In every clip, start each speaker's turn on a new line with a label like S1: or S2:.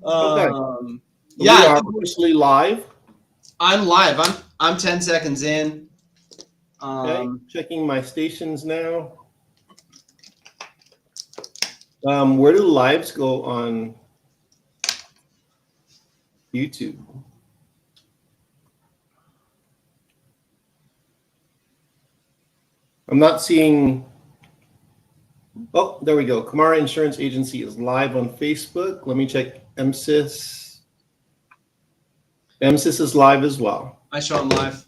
S1: Okay.
S2: Yeah,
S1: we are officially live.
S2: I'm live. I'm 10 seconds in.
S1: Okay, checking my stations now. Where do lives go on YouTube? I'm not seeing. Oh, there we go. Kamara Insurance Agency is live on Facebook. Let me check MSIS. MSIS is live as well.
S2: I show them live.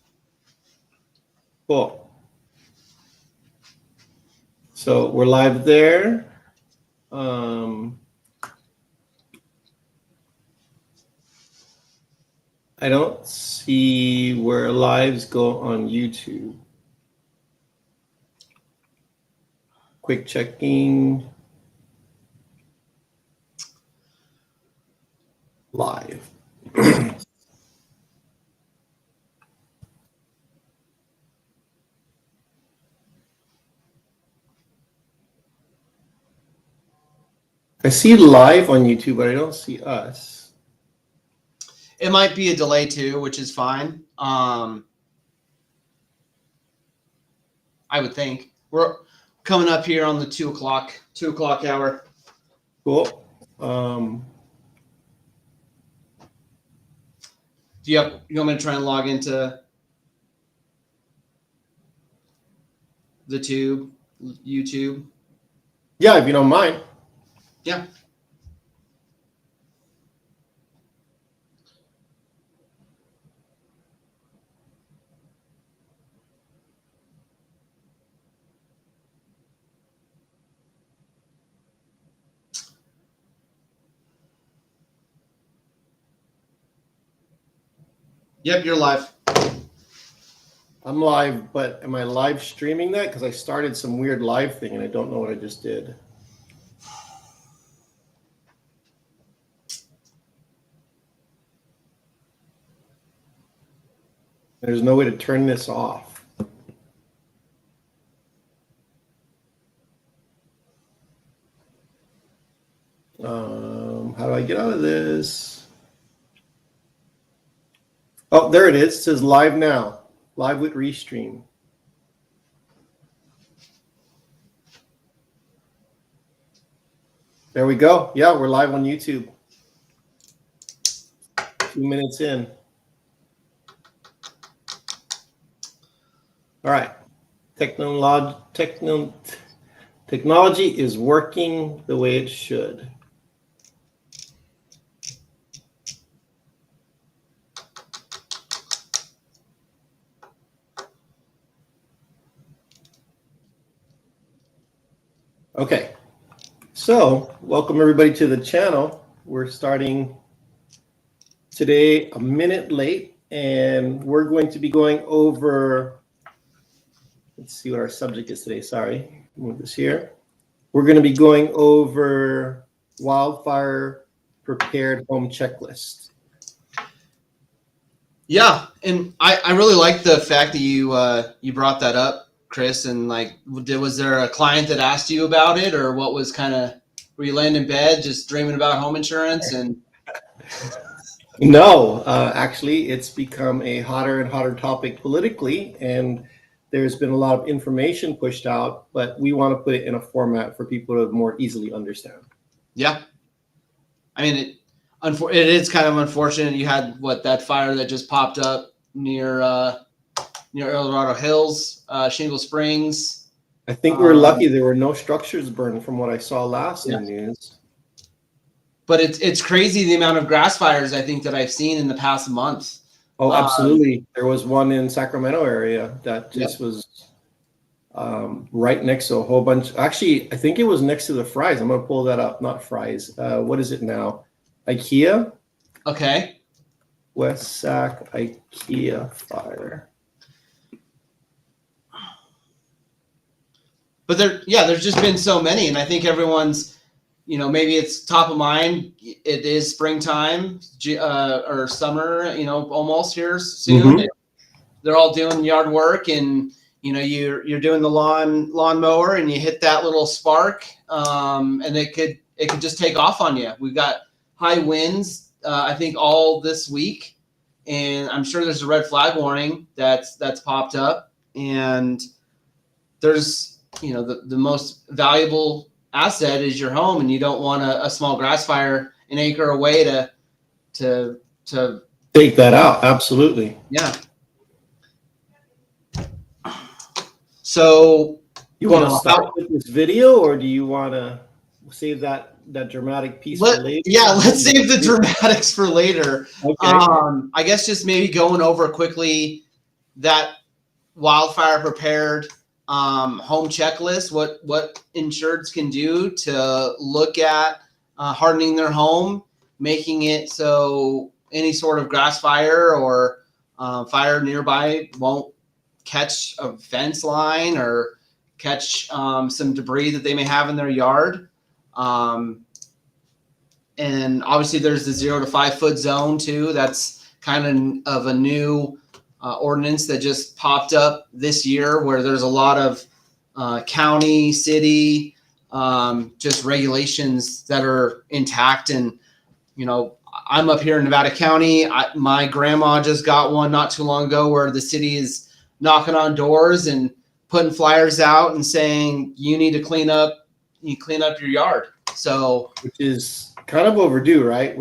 S1: Cool. So we're live there. I don't see where lives go on YouTube. Quick checking. Live. I see live on YouTube, but I don't see us.
S2: It might be a delay too, which is fine. I would think we're coming up here on the 2 o'clock hour.
S1: Cool.
S2: You want me to try and log into the YouTube?
S1: Yeah, if you don't mind.
S2: Yeah. Yep, you're live.
S1: I'm live, but am I live streaming that? Because I started some weird live thing and I don't know what I just did. There's no way to turn this off. How do I get out of this? Oh, there it is. It says live now. Live with Restream. There we go. Yeah, we're live on YouTube. 2 minutes in. All right. Technology is working the way it should. Okay, so welcome everybody to the channel. We're starting today a minute late, and we're going to be going over, let's see what our subject is today. Sorry, move this here. We're going to be going over wildfire prepared home checklist.
S2: Yeah, and I really like the fact that you brought that up, Chris. And like, was there a client that asked you about it, or what was kind of, were you laying in bed just dreaming about home insurance? And
S1: no, actually, it's become a hotter and hotter topic politically, and there's been a lot of information pushed out, but we want to put it in a format for people to more easily understand.
S2: Yeah, I mean, it is kind of unfortunate. You had that fire that just popped up near El Dorado Hills, Shingle Springs.
S1: I think we're lucky there were no structures burned from what I saw last in the news.
S2: But it's crazy the amount of grass fires I think that I've seen in the past month.
S1: Oh, absolutely. There was one in Sacramento area that just was right next to a whole bunch. Actually, I think it was next to the Fry's. I'm going to pull that up. Not Fry's. What is it now? IKEA?
S2: Okay.
S1: West Sac IKEA fire.
S2: But there's just been so many, and I think everyone's, maybe it's top of mind. It is springtime or summer, almost here soon. Mm-hmm. They're all doing yard work, and you're doing the lawn mower, and you hit that little spark, and it could just take off on you. We've got high winds, I think all this week, and I'm sure there's a red flag warning that's popped up. And there's, the most valuable asset is your home, and you don't want a small grass fire an acre away to
S1: take that out. Absolutely.
S2: Yeah. So
S1: you want to start with this video, or do you want to save that dramatic piece for later?
S2: Yeah, let's save the dramatics for later.
S1: Okay.
S2: I guess just maybe going over quickly that wildfire prepared home checklist, what insureds can do to look at hardening their home, making it so any sort of grass fire or fire nearby won't catch a fence line or catch some debris that they may have in their yard. And obviously there's the 0 to 5 foot zone too. That's kind of a new ordinance that just popped up this year, where there's a lot of county, city, just regulations that are intact. And, I'm up here in Nevada County. My grandma just got one not too long ago where the city is knocking on doors and putting flyers out and saying, you need to clean up your yard. So,
S1: which is kind of overdue, right?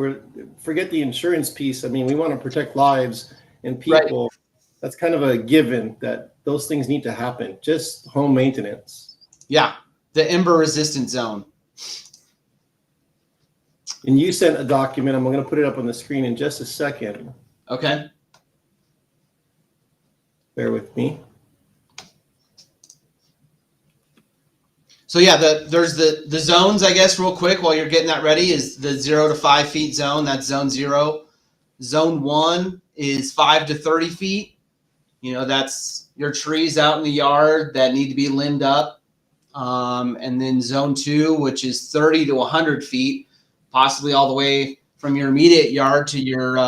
S1: Forget the insurance piece. I mean, we want to protect lives and people. Right. That's kind of a given that those things need to happen. Just home maintenance.
S2: Yeah, the ember resistant zone.
S1: And you sent a document. I'm going to put it up on the screen in just a second.
S2: Okay.
S1: Bear with me.
S2: So yeah, there's the zones, I guess, real quick while you're getting that ready, is the 0 to 5 feet zone. That's zone 0. Zone 1 is 5 to 30 feet. That's your trees out in the yard that need to be limbed up. And then zone 2, which is 30 to 100 feet, possibly all the way from your immediate yard to your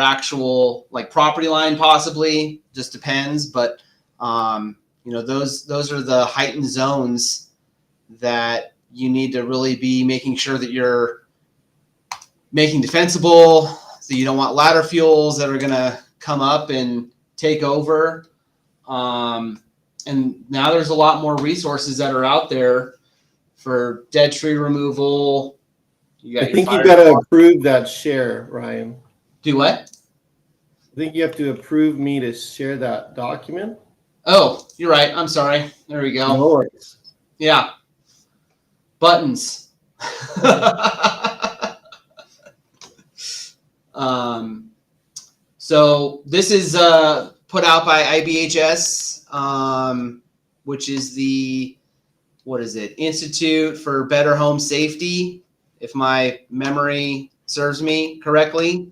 S2: actual property line, possibly. Just depends. But those are the heightened zones that you need to really be making sure that you're making defensible. So you don't want ladder fuels that are going to come up and take over. And now there's a lot more resources that are out there for dead tree removal.
S1: I think you've got to approve that share, Ryan.
S2: Do what?
S1: I think you have to approve me to share that document.
S2: Oh, you're right. I'm sorry. There we go.
S1: No worries.
S2: Yeah. Buttons. So this is put out by IBHS, which is the, Institute for Better Home Safety, if my memory serves me correctly.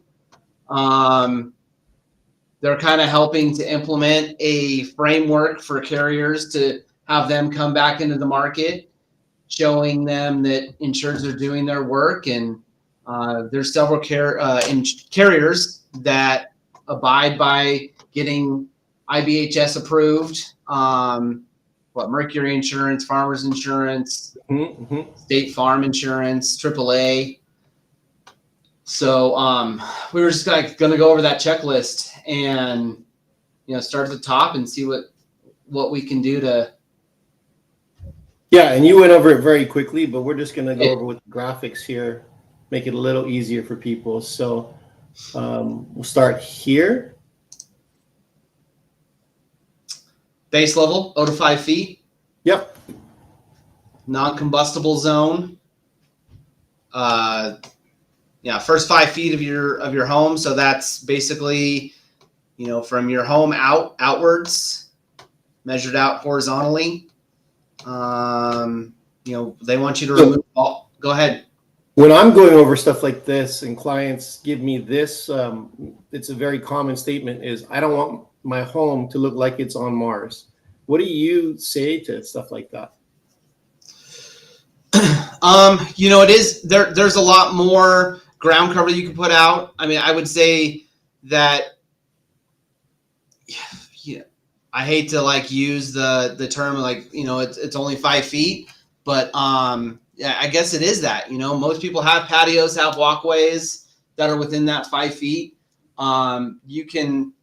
S2: They're kind of helping to implement a framework for carriers to have them come back into the market, showing them that insureds are doing their work. And there's several carriers that abide by getting IBHS approved. Mercury Insurance, Farmers Insurance, State Farm Insurance, AAA. So we were just going to go over that checklist and start at the top and see what we can do to.
S1: Yeah, and you went over it very quickly, but we're just going to go over with the graphics here, make it a little easier for people. So we'll start here.
S2: Base level, 0 to 5 feet.
S1: Yep.
S2: Non-combustible zone. First 5 feet of your home. So that's basically, from your home outwards, measured out horizontally. They want you to remove all. Go ahead.
S1: When I'm going over stuff like this and clients give me this, it's a very common statement is, I don't want my home to look like it's on Mars. What do you say to stuff like that?
S2: It is there's a lot more ground cover you can put out. I mean, I would say that, I hate to use the term it's only 5 feet, but yeah, I guess it is that, you know, most people have patios, have walkways that are within that 5 feet. You can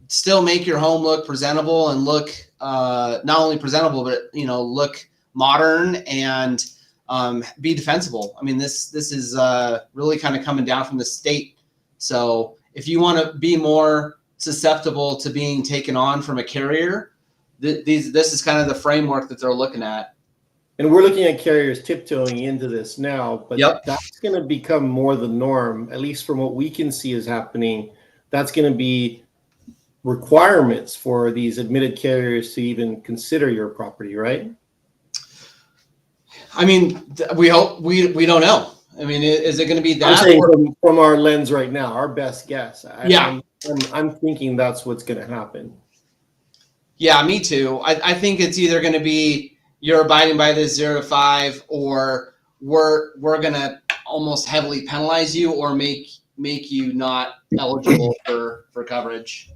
S2: still make your home look presentable and look not only presentable, but, you know, look modern and be defensible. I mean, this is really kind of coming down from the state. So if you want to be more susceptible to being taken on from a carrier, this is kind of the framework that they're looking at.
S1: And we're looking at carriers tiptoeing into this now, but
S2: Yep.
S1: that's going to become more the norm, at least from what we can see is happening. That's going to be requirements for these admitted carriers to even consider your property, right?
S2: I mean, we hope we don't know. I mean, is it going to be that?
S1: I'm saying from our lens right now, our best guess.
S2: Yeah.
S1: I'm thinking that's what's going to happen.
S2: Yeah, me too. I think it's either going to be you're abiding by this 0 to 5, or we're going to almost heavily penalize you or make you not eligible for coverage.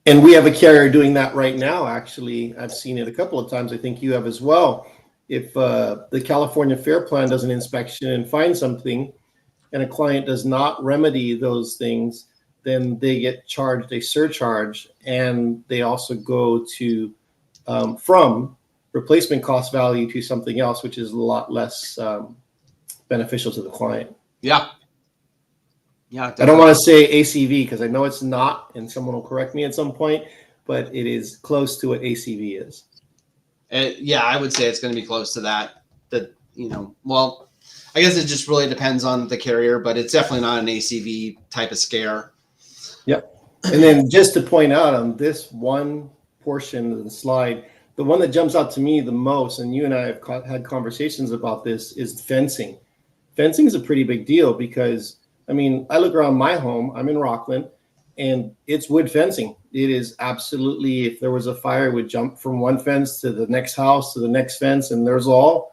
S1: And we have a carrier doing that right now. Actually, I've seen it a couple of times. I think you have as well. If the California Fair Plan does an inspection and finds something, and a client does not remedy those things, then they get charged a surcharge, and they also go to from replacement cost value to something else, which is a lot less beneficial to the client.
S2: Yeah. Yeah. Definitely.
S1: I don't want to say ACV because I know it's not, and someone will correct me at some point, but it is close to what ACV is.
S2: Yeah, I would say it's going to be close to that. That, you know, well, I guess it just really depends on the carrier, but it's definitely not an ACV type of scare.
S1: Yep. And then just to point out on this one portion of the slide, the one that jumps out to me the most, and you and I have had conversations about this, is fencing. Fencing is a pretty big deal because, I mean, I look around my home, I'm in Rockland, and it's wood fencing. It is absolutely, if there was a fire, it would jump from one fence to the next house to the next fence, and there's all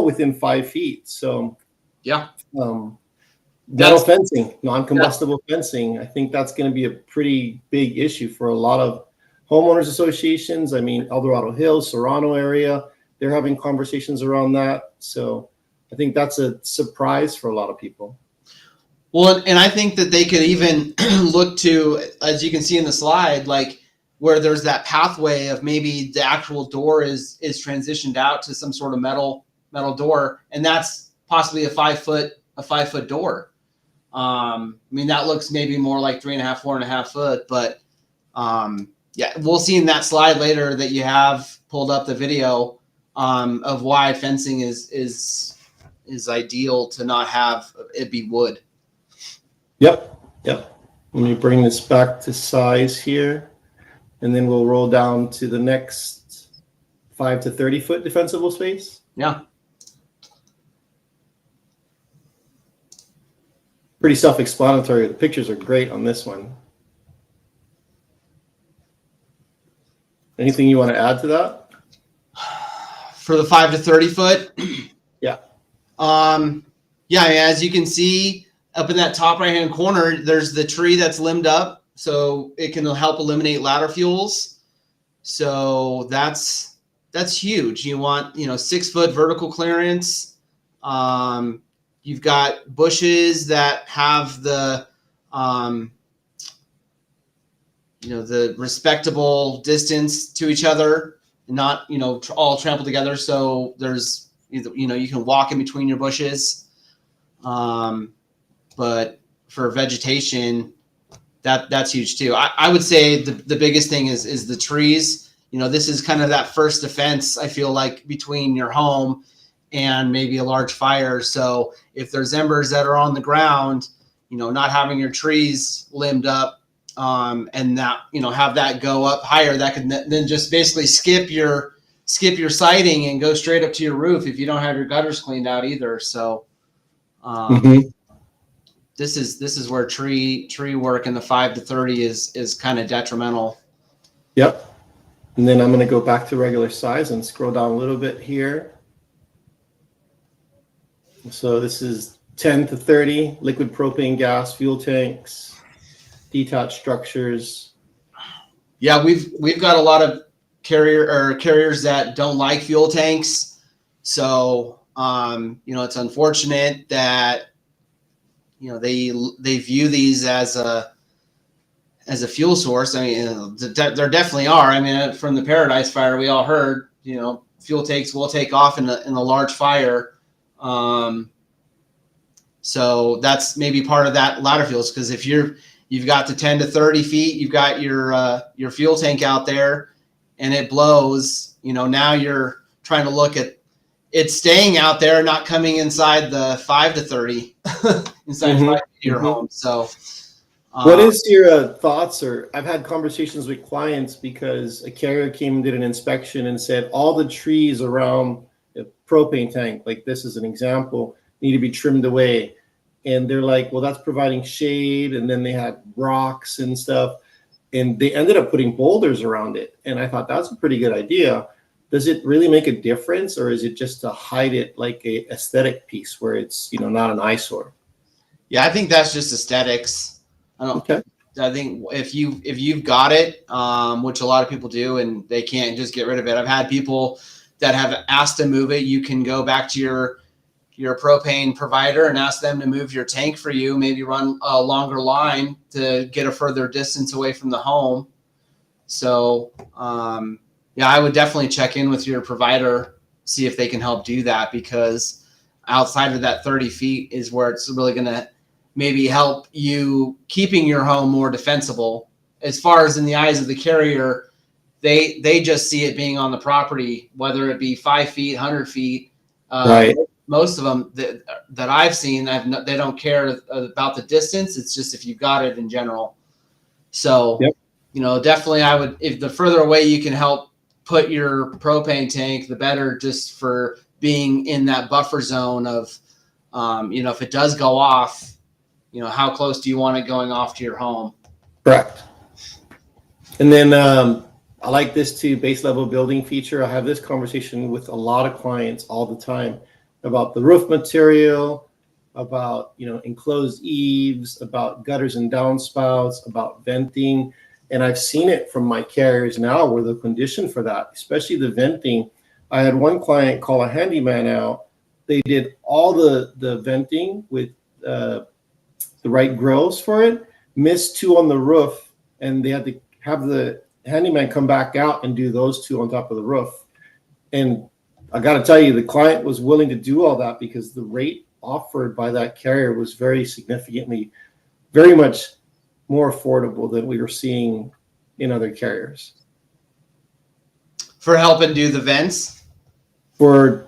S1: within 5 feet. So
S2: yeah,
S1: metal fencing, non-combustible fencing, I think that's going to be a pretty big issue for a lot of homeowners associations. I mean, El Dorado Hills, Serrano area, they're having conversations around that. So I think that's a surprise for a lot of people.
S2: Well, and I think that they could even look to, as you can see in the slide, like where there's that pathway of maybe the actual door is transitioned out to some sort of metal door, and that's possibly a 5 foot door. I mean, that looks maybe more like 3.5, 4.5 foot, but yeah, we'll see in that slide later that you have pulled up the video of why fencing is ideal to not have it be wood.
S1: Yep. Let me bring this back to size here, and then we'll roll down to the next 5 to 30 foot defensible space.
S2: Yeah.
S1: Pretty self-explanatory. The pictures are great on this one. Anything you want to add to that?
S2: For the 5 to 30 foot?
S1: Yeah.
S2: Yeah, as you can see up in that top right-hand corner, there's the tree that's limbed up, so it can help eliminate ladder fuels. So that's huge. You want, 6 foot vertical clearance. You've got bushes that have the the respectable distance to each other, not all trampled together. So there's you can walk in between your bushes. But for vegetation, that's huge too. I would say the biggest thing is the trees. This is kind of that first defense, I feel like, between your home and maybe a large fire. So if there's embers that are on the ground, not having your trees limbed up, and that, have that go up higher, that could then just basically skip your siding and go straight up to your roof if you don't have your gutters cleaned out either. So, this is where tree work in the 5 to 30 is kind of detrimental.
S1: Yep. And then I'm going to go back to regular size and scroll down a little bit here. So this is 10 to 30, liquid propane gas, fuel tanks, detached structures.
S2: Yeah, we've got a lot of carriers that don't like fuel tanks. So It's unfortunate that they view these as a fuel source. I mean, there definitely are. I mean, from the Paradise Fire, we all heard, fuel tanks will take off in a large fire. So that's maybe part of that ladder fuels, because if you've got the 10 to 30 feet, you've got your fuel tank out there, and it blows. Now you're trying to look at it staying out there, not coming inside the 5 to 30 inside 5 feet of your home. So.
S1: What is your thoughts? Or I've had conversations with clients because a carrier came and did an inspection and said all the trees around a propane tank, like this is an example, need to be trimmed away. And they're like, well, that's providing shade. And then they had rocks and stuff. And they ended up putting boulders around it. And I thought that's a pretty good idea. Does it really make a difference, or is it just to hide it like a aesthetic piece where it's, not an eyesore?
S2: Yeah, I think that's just aesthetics.
S1: Okay.
S2: I think if you've got it, which a lot of people do, and they can't just get rid of it. I've had people that have asked to move it. You can go back to your propane provider and ask them to move your tank for you. Maybe run a longer line to get a further distance away from the home. So, yeah, I would definitely check in with your provider, see if they can help do that, because outside of that 30 feet is where it's really going to maybe help you keeping your home more defensible. As far as in the eyes of the carrier, they just see it being on the property, whether it be 5 feet, 100 feet.
S1: Right.
S2: Most of them that I've seen, they don't care about the distance. It's just if you've got it in general. So,
S1: yep.
S2: Definitely I would, if the further away you can help put your propane tank, the better, just for being in that buffer zone of, if it does go off, how close do you want it going off to your home?
S1: Correct. And then I like this too, base level building feature. I have this conversation with a lot of clients all the time about the roof material, about, enclosed eaves, about gutters and downspouts, about venting. And I've seen it from my carriers now where the condition for that, especially the venting. I had one client call a handyman out. They did all the venting with the right grills for it, missed 2 on the roof, and they had to have the handyman come back out and do those 2 on top of the roof. And I got to tell you, the client was willing to do all that because the rate offered by that carrier was very much more affordable than we were seeing in other carriers.
S2: For helping do the vents?
S1: For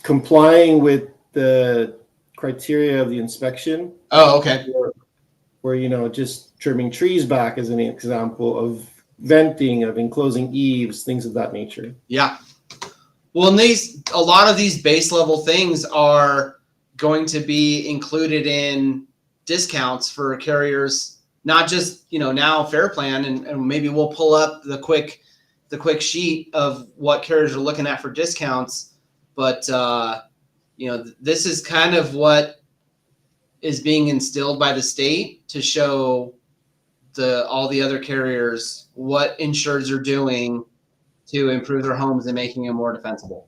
S1: complying with the criteria of the inspection.
S2: Oh, okay.
S1: Where just trimming trees back as an example of venting, of enclosing eaves, things of that nature.
S2: Yeah. Well, a lot of these base level things are going to be included in discounts for carriers, not just, now Fair Plan, and maybe we'll pull up the quick sheet of what carriers are looking at for discounts. But, this is kind of what is being instilled by the state to show all the other carriers what insureds are doing to improve their homes and making them more defensible.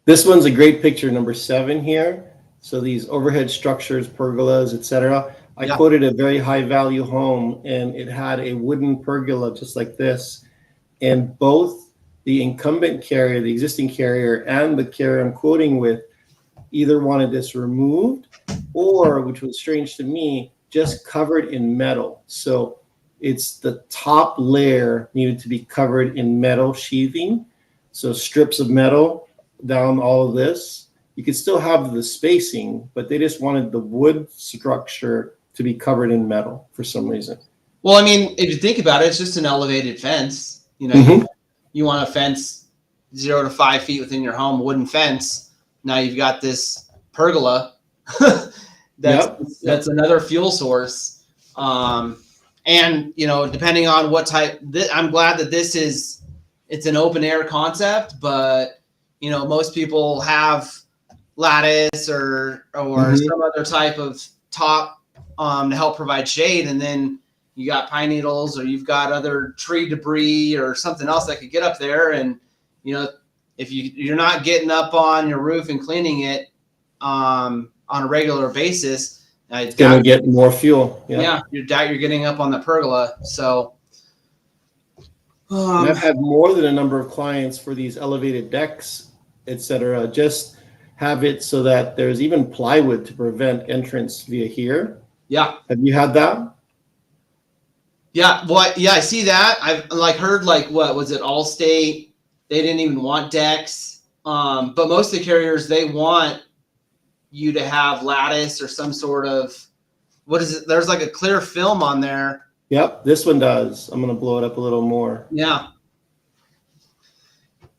S1: This one's a great picture, number 7 here. So these overhead structures, pergolas, etc. I quoted a very high value home, and it had a wooden pergola just like this. And both the incumbent carrier, the existing carrier, and the carrier I'm quoting with either wanted this removed or, which was strange to me, just covered in metal. So it's the top layer needed to be covered in metal sheathing. So strips of metal down all of this. You could still have the spacing, but they just wanted the wood structure to be covered in metal for some reason.
S2: Well, I mean, if you think about it, it's just an elevated fence. You want a fence 0 to 5 feet within your home, wooden fence. Now you've got this pergola. That's another fuel source. And, depending on what type, I'm glad that it's an open air concept, but, most people have lattice or some other type of top to help provide shade. And then you got pine needles, or you've got other tree debris or something else that could get up there. And, if you're not getting up on your roof and cleaning it on a regular basis,
S1: it's gonna get more fuel.
S2: Yeah, you're getting up on the pergola. So
S1: and I've had more than a number of clients for these elevated decks, etc. Just have it so that there's even plywood to prevent entrance via here.
S2: Yeah.
S1: Have you had that?
S2: Yeah. Well, yeah, I see that. I've heard what was it? Allstate. They didn't even want decks. But most of the carriers, they want you to have lattice or some sort of, what is it? There's like a clear film on there.
S1: Yep, this one does. I'm going to blow it up a little more.
S2: Yeah.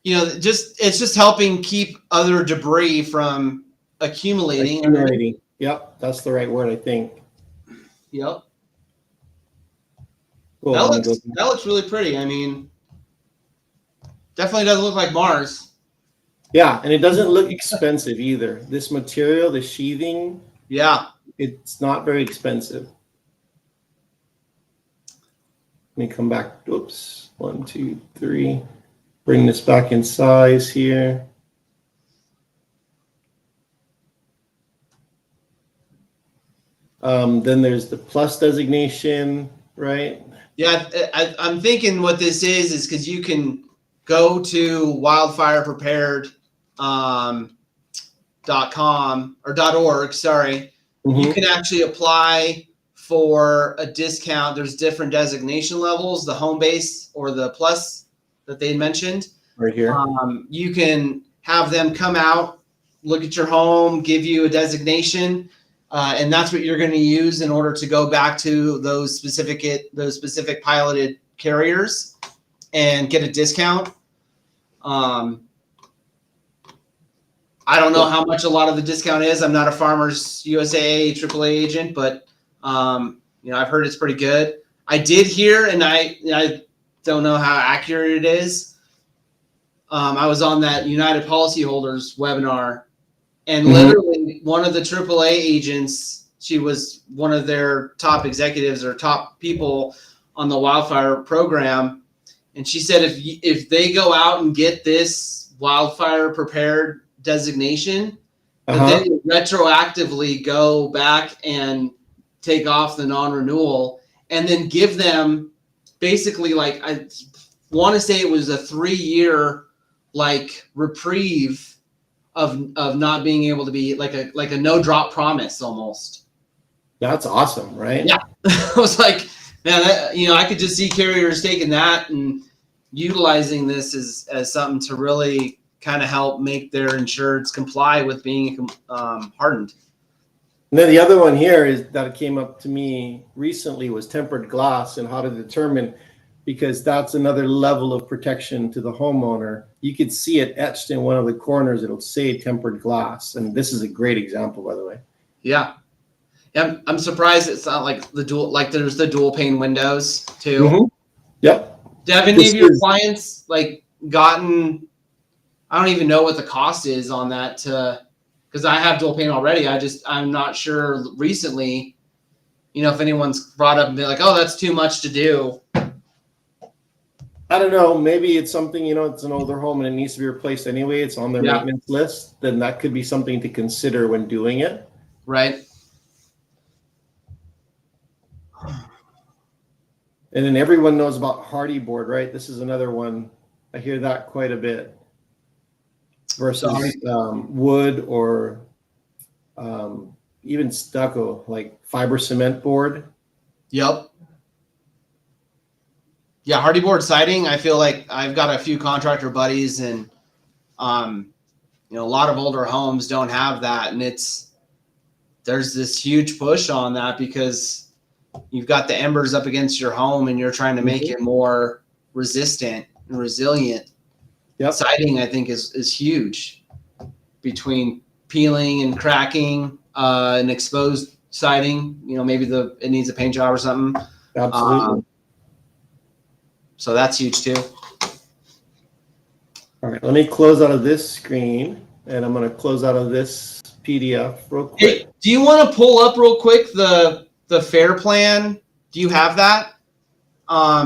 S2: It's just helping keep other debris from accumulating.
S1: Yep, that's the right word, I think.
S2: Yep.
S1: Cool.
S2: That looks really pretty. I mean, definitely doesn't look like Mars.
S1: Yeah, and it doesn't look expensive either. This material, the sheathing,
S2: yeah,
S1: it's not very expensive. Let me come back. Oops. 1, 2, 3. Bring this back in size here. Then there's the plus designation, right?
S2: Yeah, I'm thinking what this is because you can go to wildfireprepared.com or .org, sorry. Mm-hmm. You can actually apply for a discount. There's different designation levels, the home base or the plus that they mentioned.
S1: Right here.
S2: You can have them come out, look at your home, give you a designation, and that's what you're going to use in order to go back to those specific piloted carriers and get a discount. I don't know how much a lot of the discount is. I'm not a Farmers USA AAA agent, but I've heard it's pretty good. I did hear, and I don't know how accurate it is. I was on that United Policyholders webinar, and literally one of the AAA agents, she was one of their top executives or top people on the wildfire program, and she said if they go out and get this wildfire prepared designation, but then retroactively go back and take off the non-renewal and then give them basically, like, I want to say it was a 3-year reprieve of not being able to be like a no drop promise almost.
S1: That's awesome, right?
S2: Yeah. I was like, man, I could just see carriers taking that and utilizing this as something to really kind of help make their insureds comply with being hardened.
S1: And then the other one here is that came up to me recently was tempered glass and how to determine, because that's another level of protection to the homeowner. You could see it etched in one of the corners. It'll say tempered glass. And this is a great example, by the way.
S2: Yeah. I'm surprised it's not like there's the dual pane windows too.
S1: Mm-hmm. Yep.
S2: Have any of your clients gotten, I don't even know what the cost is on that because I have dual pane already. I'm not sure recently, if anyone's brought up and been like, oh, that's too much to do.
S1: I don't know. Maybe it's something, it's an older home and it needs to be replaced anyway. It's on their maintenance list. Then that could be something to consider when doing it.
S2: Right.
S1: And then everyone knows about hardy board, right? This is another one. I hear that quite a bit. Versus wood or even stucco, like fiber cement board.
S2: Yep. Yeah, hardy board siding. I feel like I've got a few contractor buddies, and a lot of older homes don't have that, and there's this huge push on that because you've got the embers up against your home, and you're trying to make it more resistant and resilient.
S1: Yep.
S2: Siding, I think, is huge between peeling and cracking, and exposed siding. Maybe it needs a paint job or something.
S1: Absolutely.
S2: So that's huge too.
S1: All right, let me close out of this screen, and I'm going to close out of this PDF real quick.
S2: Hey, do you want to pull up real quick the FAIR plan? Do you have that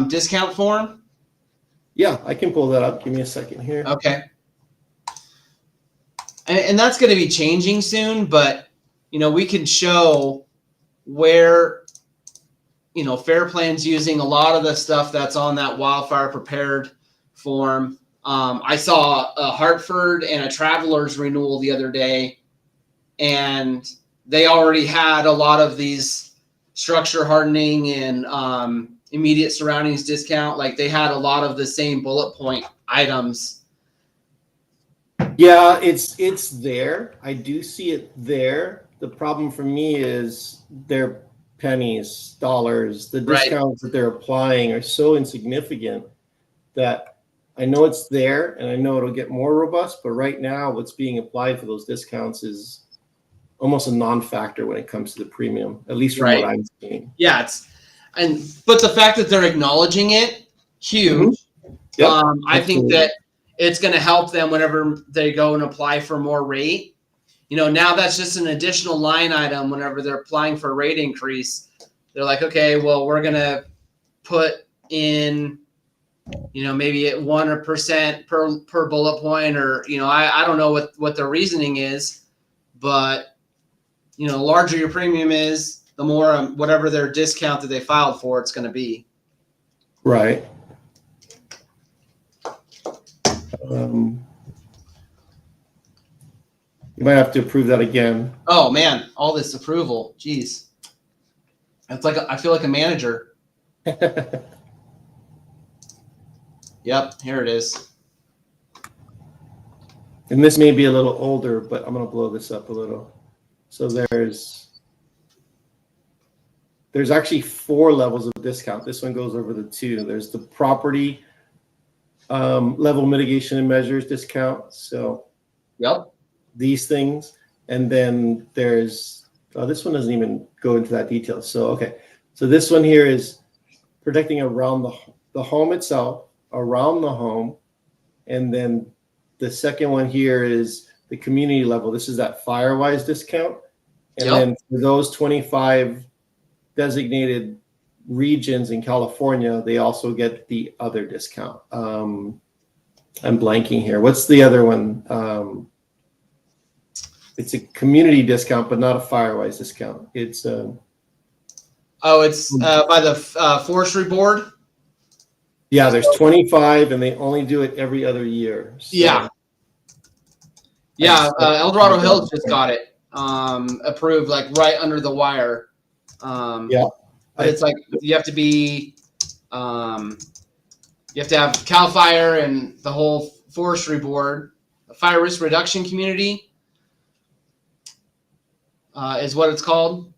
S2: discount form?
S1: Yeah, I can pull that up. Give me a second here.
S2: Okay. and that's going to be changing soon, but we can show where Fair Plan's using a lot of the stuff that's on that wildfire prepared form. I saw a Hartford and a Travelers renewal the other day, and they already had a lot of these structure hardening and immediate surroundings discount. Like they had a lot of the same bullet point items.
S1: Yeah, it's there. I do see it there. The problem for me is they're pennies, dollars. The discounts that they're applying are so insignificant that I know it's there and I know it'll get more robust, but right now what's being applied for those discounts is almost a non-factor when it comes to the premium, at least from what I'm seeing.
S2: Yeah, but the fact that they're acknowledging it, huge.
S1: Mm-hmm. Yep,
S2: I think that it's going to help them whenever they go and apply for more rate. Now that's just an additional line item whenever they're applying for a rate increase. They're like, okay, well, we're going to put in, maybe at 1% per bullet point, or, I don't know what their reasoning is, but, the larger your premium is, the more whatever their discount that they filed for, it's going to be.
S1: Right. You might have to approve that again.
S2: Oh man, all this approval. Jeez. It's like I feel like a manager. Yep, here it is.
S1: And this may be a little older, but I'm going to blow this up a little. So there's actually 4 levels of discount. This one goes over the 2. There's the property level mitigation and measures discount. So these things. And then there's, this one doesn't even go into that detail. So, okay. So this one here is protecting around the home itself, around the home. And then the second one here is the community level. This is that Firewise discount. And then for those 25 designated regions in California, they also get the other discount. I'm blanking here. What's the other one? It's a community discount, but not a Firewise discount. It's
S2: it's by the forestry board.
S1: Yeah, there's 25, and they only do it every other year. So
S2: El Dorado Hills just got it approved, like right under the wire. But it's like you have to be, you have to have CAL FIRE and the whole forestry board. The fire risk reduction community is what it's called.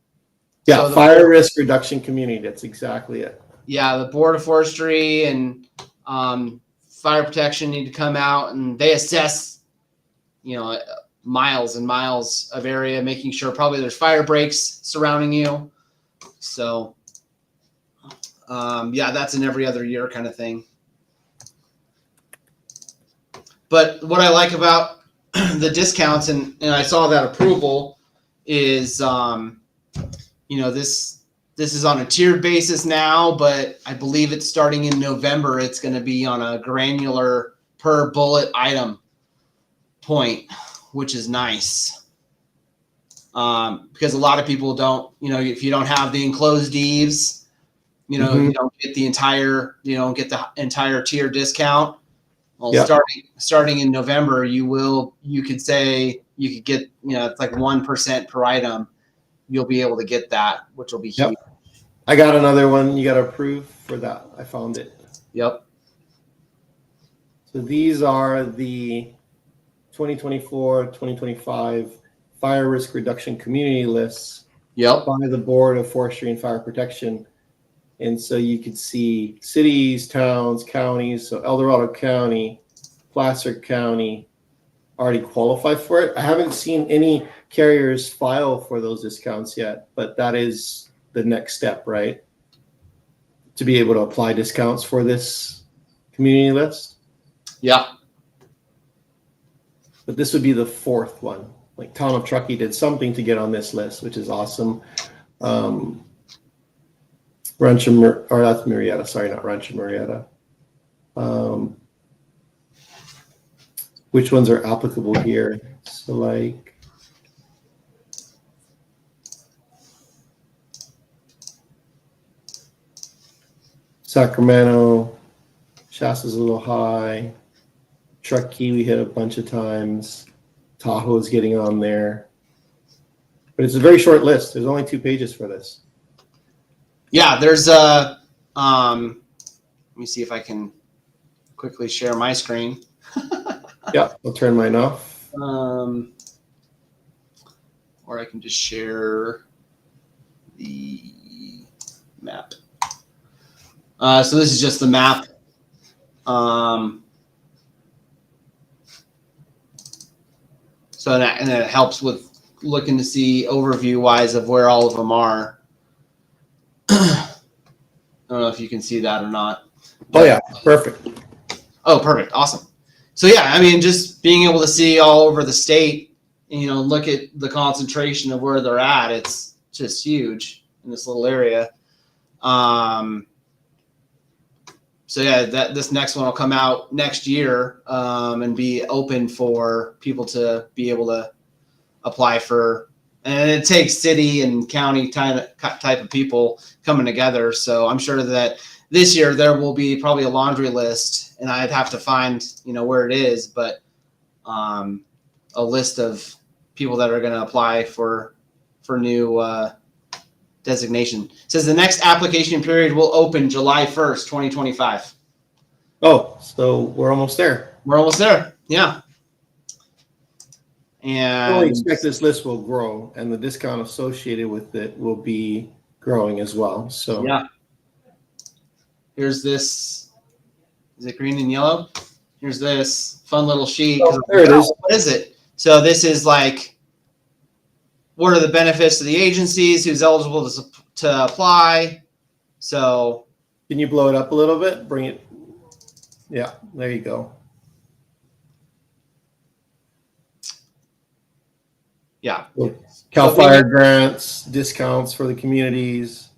S1: Yeah, so fire risk reduction community. That's exactly it.
S2: Yeah, the board of forestry and fire protection need to come out and they assess, miles and miles of area, making sure probably there's fire breaks surrounding you. So, that's an every other year kind of thing. But what I like about the discounts, and I saw that approval, is, this is on a tiered basis now, but I believe it's starting in November. It's going to be on a granular per bullet item point, which is nice. Because a lot of people don't, if you don't have the enclosed eaves, you don't get the entire, tier discount. Well, starting in November, you could get, it's like 1% per item. You'll be able to get that, which will be huge.
S1: I got another one. You got to approve for that. I found it.
S2: Yep.
S1: So these are the 2024, 2025 fire risk reduction community lists by the Board of Forestry and Fire Protection. And so you could see cities, towns, counties. So El Dorado County, Placer County already qualify for it. I haven't seen any carriers file for those discounts yet, but that is the next step, right? To be able to apply discounts for this community list. Yeah. But this would be the 4th one. Like Town of Truckee did something to get on this list, which is awesome. Rancho Murrieta. Sorry, not Rancho Murrieta. Which ones are applicable here? So like Sacramento, Shasta's a little high. Truckee we hit a bunch of times. Tahoe's getting on there. But it's a very short list. There's only 2 pages for this.
S2: Yeah, there's a let me see if I can quickly share my screen.
S1: Yeah, I'll turn mine off.
S2: Or I can just share the map. So this is just the map. So that, and it helps with looking to see overview wise of where all of them are. I don't know if you can see that or not.
S1: Oh yeah, perfect.
S2: Oh, perfect. Awesome. So yeah, I mean, just being able to see all over the state, you know, look at the concentration of where they're at. It's just huge in this little area. So yeah, this next one will come out next year and be open for people to be able to apply for. And it takes city and county type of people coming together. So I'm sure that this year there will be probably a laundry list, and I'd have to find, you know, where it is, but a list of people that are going to apply for new designation. It says the next application period will open July 1st, 2025.
S1: Oh, so we're almost there.
S2: We're almost there. Yeah.
S1: I
S2: And
S1: expect this list will grow, and the discount associated with it will be growing as well. So
S2: yeah. Here's this. Is it green and yellow? Here's this fun little sheet.
S1: Oh, there it is.
S2: What is it? So this is like, what are the benefits to the agencies? Who's eligible to apply? So
S1: can you blow it up a little bit? Bring it. Yeah, there you go.
S2: yeah.
S1: Cal Fire grants, discounts for the communities.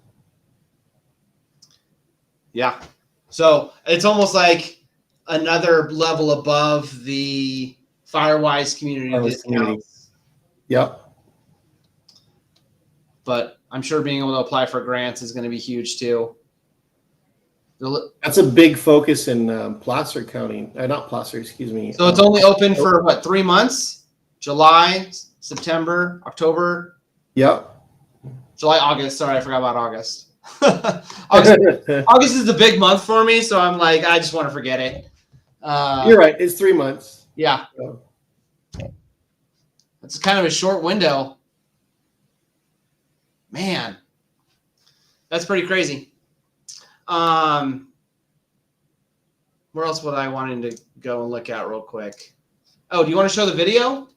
S2: Yeah. So it's almost like another level above the Firewise community discounts.
S1: Yep.
S2: But I'm sure being able to apply for grants is going to be huge too.
S1: That's a big focus in Placer County. Not Placer, excuse me.
S2: So it's only open for what, 3 months? July, September, October?
S1: Yep.
S2: July, August. Sorry, I forgot about August. August is the big month for me, so I'm like, I just want to forget it.
S1: You're right. It's 3 months.
S2: Yeah.
S1: So.
S2: It's kind of a short window. Man, that's pretty crazy. Where else would I wanting to go and look at real quick? Oh, do you want to show the video?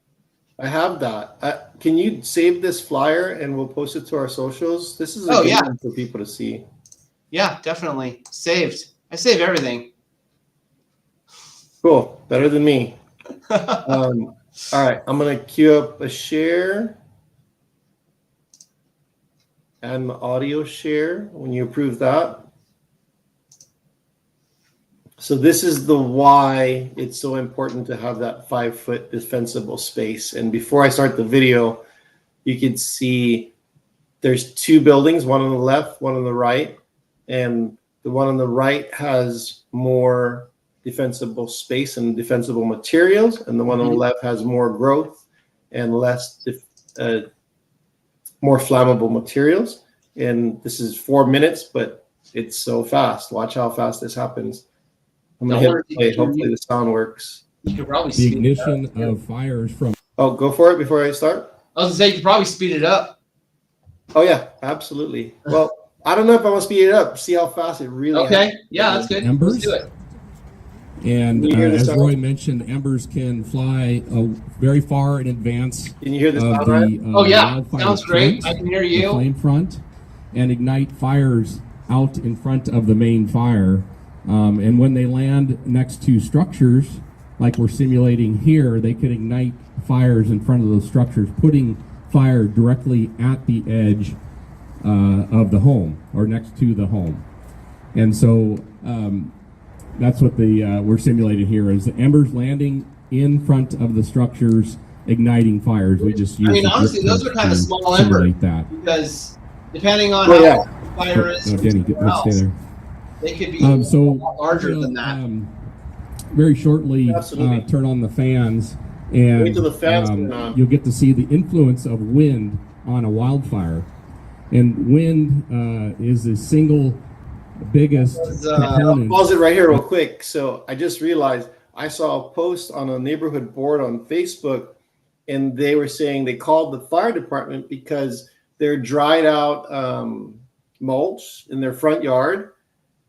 S1: I have that. Can you save this flyer and we'll post it to our socials? This is a good one for people to see.
S2: Yeah, definitely. Saved. I save everything.
S1: Cool. Better than me. All right. I'm going to queue up a share and the audio share when you approve that. So this is the why it's so important to have that 5-foot defensible space. And before I start the video, you can see there's 2 buildings, one on the left, one on the right. And the one on the right has more defensible space and defensible materials. And the one on the left has more growth and less, more flammable materials. And this is 4 minutes, but it's so fast. Watch how fast this happens. I'm going to hit play. Hopefully the sound works.
S2: You could probably
S3: the ignition of fires from.
S1: Oh, go for it before I start.
S2: I was going to say, you could probably speed it up.
S1: Oh, yeah, absolutely. Well, I don't know if I want to speed it up. See how fast it really
S2: Okay. Yeah, that's good.
S3: Embers.
S2: Let's do it.
S3: And as Roy mentioned, embers can fly very far in advance.
S1: Can you hear this?
S3: Of the,
S2: oh, yeah.
S3: wildfire
S2: Sounds great.
S3: front,
S2: I can hear you.
S3: the flame front, and ignite fires out in front of the main fire. And when they land next to structures, like we're simulating here, they can ignite fires in front of those structures, putting fire directly at the edge of the home or next to the home. And so that's what we're simulating here is the embers landing in front of the structures igniting fires. We just use
S2: I mean,
S3: the
S2: honestly,
S3: drip
S2: those are
S3: test
S2: kind of
S3: to
S2: small embers
S3: simulate that.
S2: because depending on
S1: Oh,
S2: how
S1: yeah.
S2: long the fire is,
S3: No, Denny,
S2: somewhere
S3: let's stay
S2: else,
S3: there.
S2: they could be a lot larger
S3: we're
S2: than
S3: gonna,
S2: that.
S3: very shortly
S1: Absolutely.
S3: turn on the fans, and
S1: Wait till the fans turn on.
S3: you'll get to see the influence of wind on a wildfire. And wind is the single biggest
S1: I'll
S3: component.
S1: pause it right here real quick. So I just realized I saw a post on a neighborhood board on Facebook, and they were saying they called the fire department because their dried out mulch in their front yard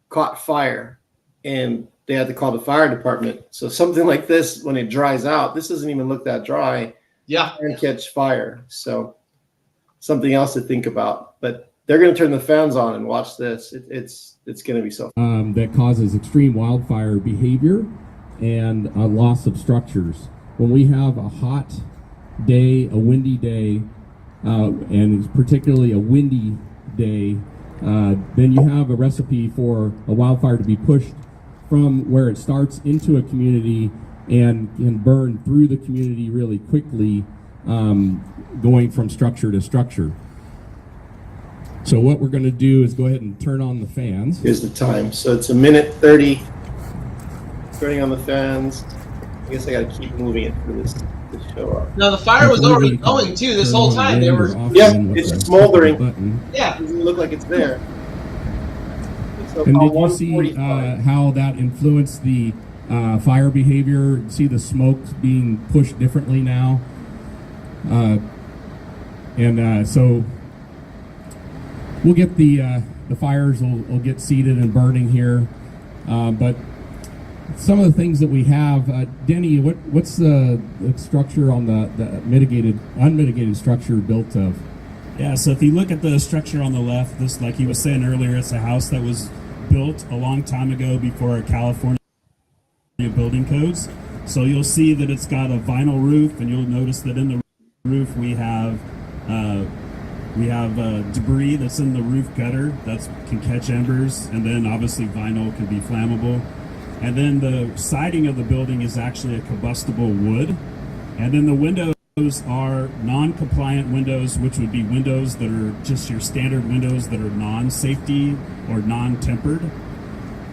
S1: caught fire, and they had to call the fire department. So something like this, when it dries out, this doesn't even look that dry,
S2: Yeah.
S1: and catch fire. So something else to think about. But they're going to turn the fans on and watch this. It's going to be so fun.
S3: That causes extreme wildfire behavior and a loss of structures. When we have a hot day, a windy day, and particularly a windy day, then you have a recipe for a wildfire to be pushed from where it starts into a community and can burn through the community really quickly, going from structure to structure. So what we're going to do is go ahead and turn on the fans.
S1: Here's the time. So it's 1:30. Turning on the fans. I guess I got to keep moving it for this to show up.
S2: Now the fire was already going too this whole time. They were.
S1: Yeah, it's smoldering.
S2: Yeah.
S1: It doesn't look like it's there. So
S3: And did you
S1: about
S3: see
S1: 1:45.
S3: how that influenced the fire behavior? See the smoke being pushed differently now? So we'll get the fires will get seated and burning here. But some of the things that we have, Denny, what's the structure on the unmitigated structure built of?
S4: Yeah, so if you look at the structure on the left, this, like he was saying earlier, it's a house that was built a long time ago before California building codes. So you'll see that it's got a vinyl roof, and you'll notice that in the roof we have debris that's in the roof gutter that can catch embers, and then obviously vinyl can be flammable. And then the siding of the building is actually a combustible wood, and then the windows are non-compliant windows, which would be windows that are just your standard windows that are non-safety or non-tempered.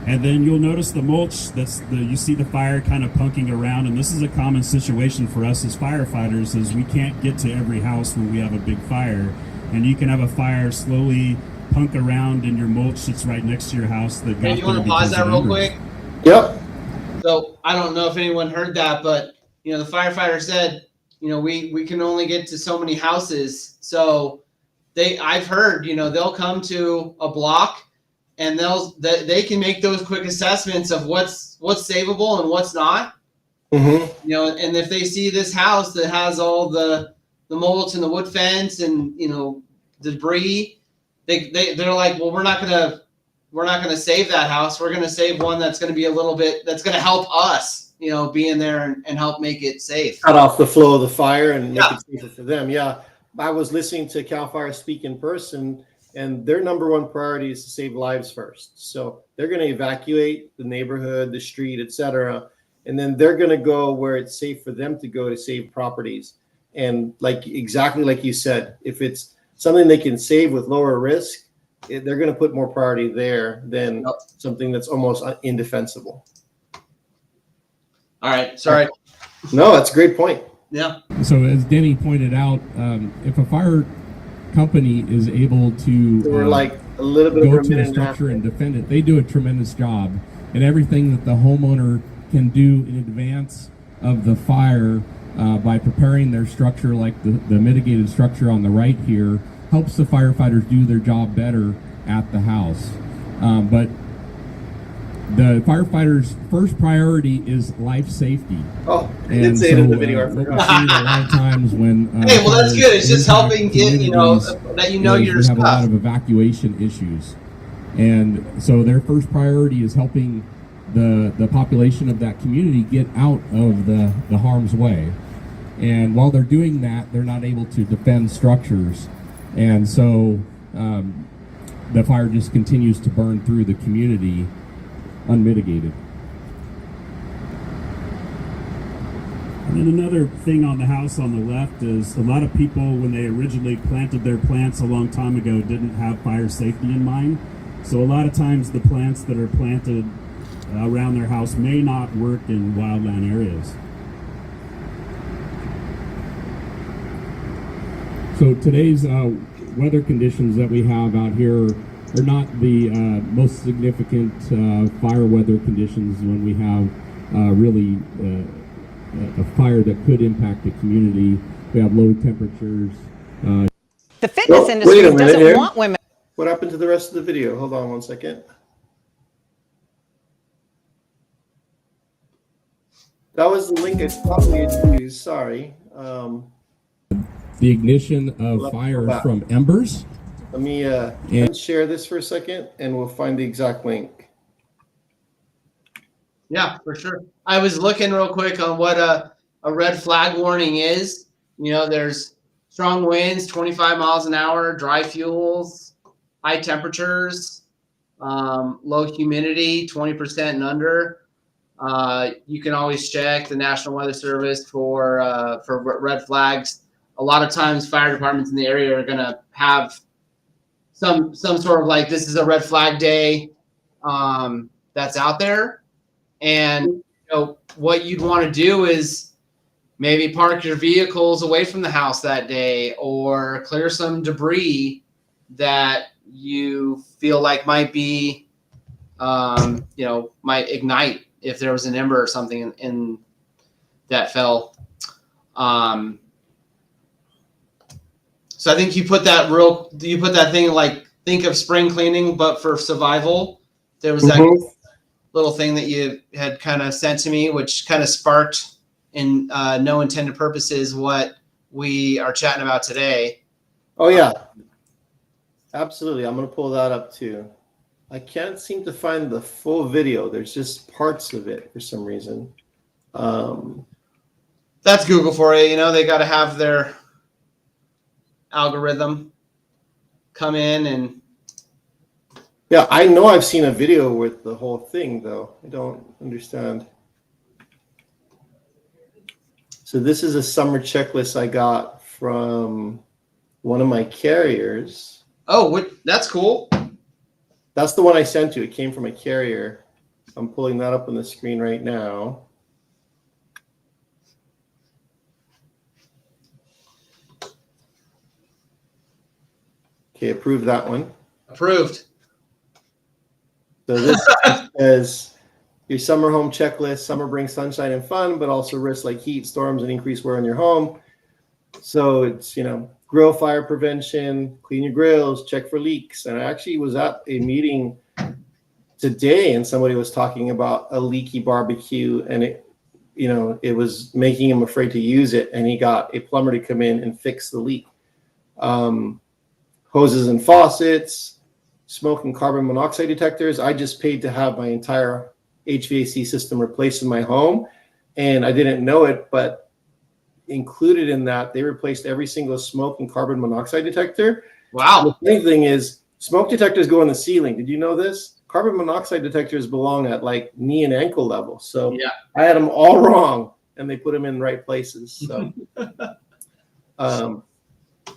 S4: And then you'll notice the mulch, you see the fire kind of punking around, and this is a common situation for us as firefighters, is we can't get to every house when we have a big fire, and you can have a fire slowly punk around in your mulch that's right next to your house. That
S2: Hey, you want to pause that real quick?
S1: Yep.
S2: So I don't know if anyone heard that, but the firefighter said, we can only get to so many houses. So I've heard, they'll come to a block and they can make those quick assessments of what's savable and what's not.
S1: Mm-hmm.
S2: And if they see this house that has all the mulch and the wood fence and debris, they're like, well, we're not gonna save that house. We're gonna save one that's gonna be that's gonna help us, be in there and help make it safe.
S1: Cut off the flow of the fire and make it safer for them. Yeah. I was listening to CAL FIRE speak in person, and their number one priority is to save lives first. So they're going to evacuate the neighborhood, the street, etc., and then they're going to go where it's safe for them to go to save properties. And exactly like you said, if it's something they can save with lower risk, they're going to put more priority there than something that's almost indefensible.
S2: All right. Sorry.
S1: No, that's a great point.
S2: Yeah.
S3: So as Denny pointed out, if a fire company is able to
S1: So we're like a little bit
S3: go
S1: over a
S3: to
S1: minute
S3: a
S1: and a half.
S3: structure and defend it, they do a tremendous job. And everything that the homeowner can do in advance of the fire by preparing their structure, like the mitigated structure on the right here, helps the firefighters do their job better at the house. But the firefighters' first priority is life safety.
S1: Oh, I did say it in the video. I
S3: What we
S1: forgot.
S3: see a lot of times when
S2: Hey, well, that's
S3: fires
S2: good. It's just
S3: impact
S2: helping get
S3: communities
S2: that
S3: is
S2: your
S3: we have a lot
S2: stuff.
S3: of evacuation issues, and so their first priority is helping the population of that community get out of the harm's way. And while they're doing that, they're not able to defend structures, and so the fire just continues to burn through the community unmitigated.
S4: And then another thing on the house on the left is a lot of people, when they originally planted their plants a long time ago, didn't have fire safety in mind. So a lot of times the plants that are planted around their house may not work in wildland areas.
S3: So today's weather conditions that we have out here are not the most significant fire weather conditions when we have really a fire that could impact the community. We have low temperatures.
S5: The fitness industry
S1: wait a minute
S5: doesn't
S1: here.
S5: want women.
S1: What happened to the rest of the video? Hold on one second. That was the link I probably used. Sorry.
S3: The ignition of fires from embers.
S1: Let me share this for a second, and we'll find the exact link.
S2: Yeah, for sure. I was looking real quick on what a red flag warning is. You know, there's strong winds, 25 miles an hour, dry fuels, high temperatures, low humidity, 20% and under. You can always check the National Weather Service for red flags. A lot of times fire departments in the area are going to have some sort of like, this is a red flag day that's out there. And you know what you'd want to do is maybe park your vehicles away from the house that day, or clear some debris that you feel like might be, might ignite if there was an ember or something in that fell. So I think you put that thing like, think of spring cleaning, but for survival. There was that little thing that you had kind of sent to me, which kind of sparked in no intended purposes what we are chatting about today.
S1: Oh yeah, absolutely. I'm going to pull that up too. I can't seem to find the full video. There's just parts of it for some reason.
S2: That's Google for you. You know, they got to have their algorithm come in and.
S1: Yeah, I know I've seen a video with the whole thing, though. I don't understand. So this is a summer checklist I got from one of my carriers.
S2: Oh, that's cool.
S1: That's the one I sent you. It came from a carrier. I'm pulling that up on the screen right now. Okay, approve that one.
S2: Approved.
S1: So this says your summer home checklist. Summer brings sunshine and fun, but also risks like heat, storms, and increased wear on your home. So it's, grill fire prevention, clean your grills, check for leaks. And I actually was at a meeting today and somebody was talking about a leaky barbecue, and it was making him afraid to use it. And he got a plumber to come in and fix the leak. Hoses and faucets, smoke and carbon monoxide detectors. I just paid to have my entire HVAC system replaced in my home, and I didn't know it, but included in that, they replaced every single smoke and carbon monoxide detector.
S2: Wow.
S1: The funny thing is, smoke detectors go in the ceiling. Did you know this? Carbon monoxide detectors belong at like knee and ankle level. So yeah. I had them all wrong, and they put them in the right places. So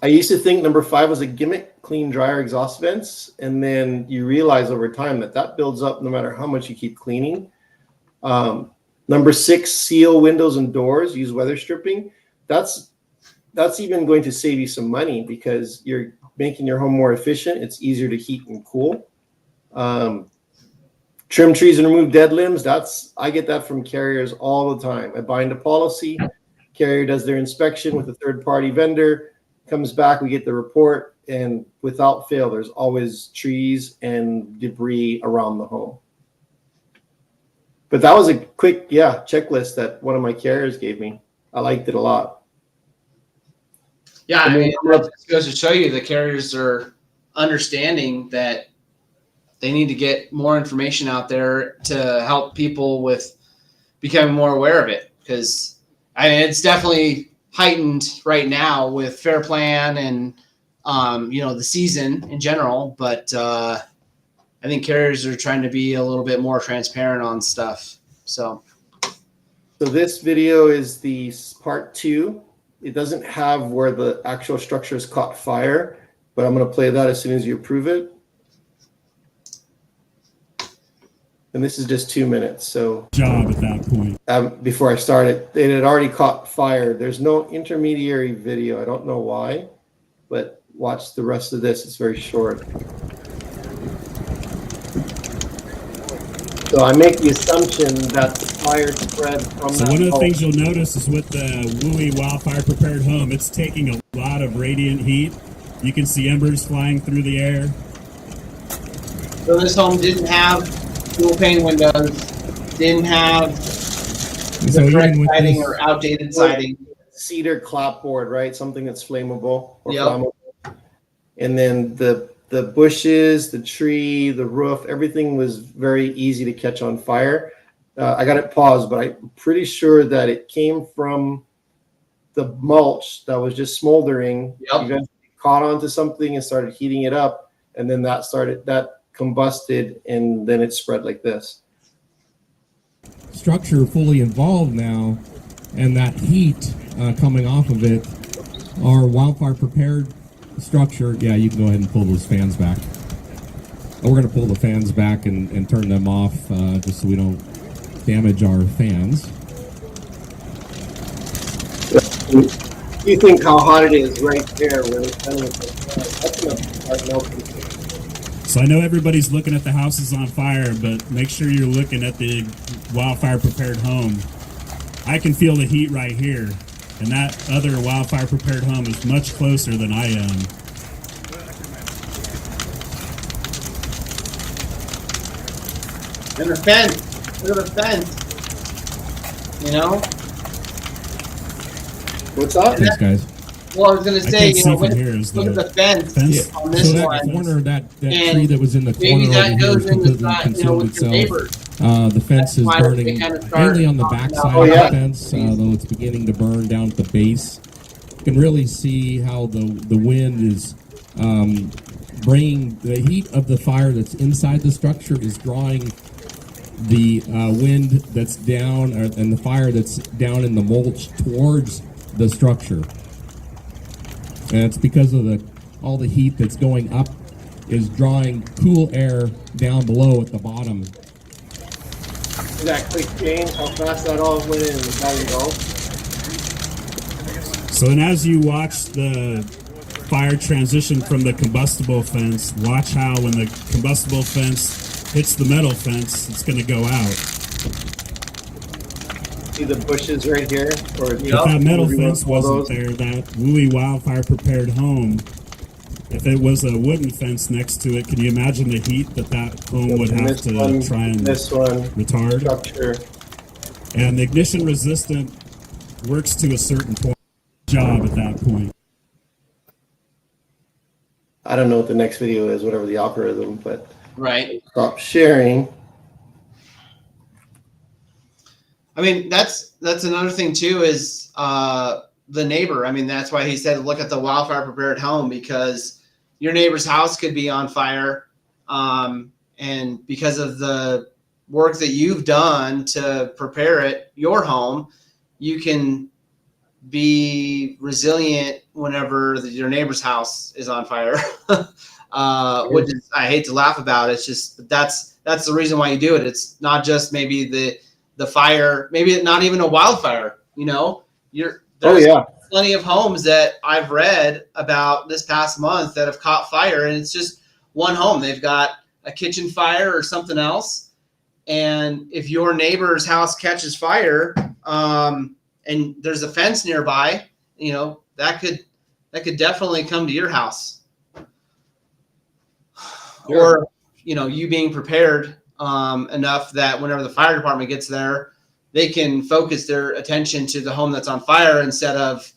S1: I used to think number 5 was a gimmick, clean dryer exhaust vents. And then you realize over time that builds up no matter how much you keep cleaning. Number 6, seal windows and doors, use weather stripping. That's even going to save you some money because you're making your home more efficient. It's easier to heat and cool. Trim trees and remove dead limbs. I get that from carriers all the time. I bind a policy. Carrier does their inspection with a third-party vendor. Comes back, we get the report, and without fail, there's always trees and debris around the home. But that was a quick, checklist that one of my carriers gave me. I liked it a lot.
S2: Yeah, I mean, it just goes to show you the carriers are understanding that they need to get more information out there to help people with becoming more aware of it. Because it's definitely heightened right now with Fair Plan and the season in general, but I think carriers are trying to be a little bit more transparent on stuff. So
S1: So this video is the part 2. It doesn't have where the actual structure has caught fire, but I'm going to play that as soon as you approve it. And this is just 2 minutes. So
S4: Job at that point.
S1: before I started, it had already caught fire. There's no intermediary video. I don't know why, but watch the rest of this. It's very short. So I make the assumption that the fire spread from
S4: So
S1: that
S4: one of the
S1: bulb.
S4: things you'll notice is with the Wooey Wildfire Prepared Home, it's taking a lot of radiant heat. You can see embers flying through the air.
S2: So this home didn't have dual pane windows, didn't have
S3: So
S2: the correct
S3: even with
S2: siding
S3: this,
S2: or outdated siding.
S1: Cedar clapboard, right? Something that's flammable or
S2: Yep.
S1: flammable. And then the bushes, the tree, the roof, everything was very easy to catch on fire. I got it paused, but I'm pretty sure that it came from the mulch that was just smoldering.
S2: Yep.
S1: Eventually caught onto something and started heating it up, and then that combusted, and then it spread like this.
S3: structure fully involved now, and that heat coming off of it, our wildfire prepared structure. Yeah, you can go ahead and pull those fans back. We're going to pull the fans back and turn them off just so we don't damage our fans.
S1: You think how hot it is right there when it's done with the that's going to start melting.
S4: So I know everybody's looking at the houses on fire, but make sure you're looking at the Wildfire Prepared Home. I can feel the heat right here, and that other Wildfire Prepared Home is much closer than I am.
S2: And the fence, look at the fence. You know?
S1: What's up?
S3: Thanks, guys.
S2: Well, I was gonna
S4: I
S2: say,
S4: can't
S2: you
S4: see
S2: know,
S4: from
S2: when,
S4: here is
S2: look at
S4: the
S2: the fence
S4: fence.
S2: on this
S3: So that
S2: one.
S3: corner, that
S2: And
S3: tree that was in the
S2: maybe
S3: corner
S2: that
S3: over here
S2: goes
S3: is
S2: in the
S3: completely
S2: side, you know,
S3: consumed
S2: with your
S3: itself.
S2: neighbors.
S3: The fence is
S2: That's why
S3: burning
S2: they kind of start
S3: mainly on the
S2: talking
S3: back
S2: about-
S3: side
S1: Oh,
S3: of
S1: yeah.
S3: the fence, though it's beginning to burn down at the base. You can really see how the wind is bringing the heat of the fire that's inside the structure is drawing the wind that's down and the fire that's down in the mulch towards the structure. And it's because of all the heat that's going up is drawing cool air down below at the bottom.
S1: See that quick change, how fast that all went in, there you go.
S4: So, and as you watch the fire transition from the combustible fence, watch how when the combustible fence hits the metal fence, it's going to go out.
S1: See the bushes right here? Or
S4: If that metal
S1: Maybe
S4: fence
S1: one of
S4: wasn't
S1: those.
S4: there, that Wooey Wildfire Prepared Home, if it was a wooden fence next to it, can you imagine the heat that home would
S1: And
S4: have
S1: this
S4: to
S1: one,
S4: try and
S1: this one,
S4: retard?
S1: structure.
S4: And the ignition resistant works to a certain point. Job at that point.
S1: I don't know what the next video is, whatever the algorithm, but
S2: Right.
S1: stop sharing.
S2: I mean, that's another thing too is the neighbor. I mean, that's why he said look at the wildfire prepared home, because your neighbor's house could be on fire, and because of the work that you've done to prepare it, your home, you can be resilient whenever your neighbor's house is on fire. Which is, I hate to laugh about. It's just that's the reason why you do it. It's not just maybe the fire, maybe not even a wildfire. You know, there's plenty of homes that I've read about this past month that have caught fire, and it's just one home. They've got a kitchen fire or something else, and if your neighbor's house catches fire, and there's a fence nearby, you know, that could definitely come to your house.
S1: Sure.
S2: Or, you know, you being prepared enough that whenever the fire department gets there, they can focus their attention to the home that's on fire instead of,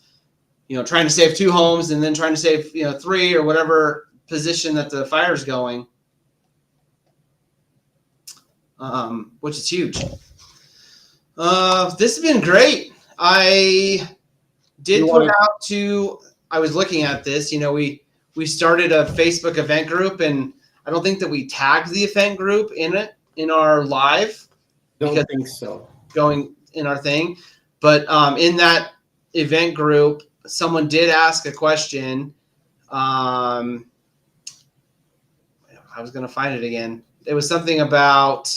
S2: you know, trying to save 2 homes and then trying to save, you know, 3 or whatever position that the fire's going, which is huge. This has been great. I did put out to, I was looking at this, you know, we started a Facebook event group, and I don't think that we tagged the event group in our live.
S1: Don't think so.
S2: in our thing. But in that event group, someone did ask a question. I was going to find it again. It was something about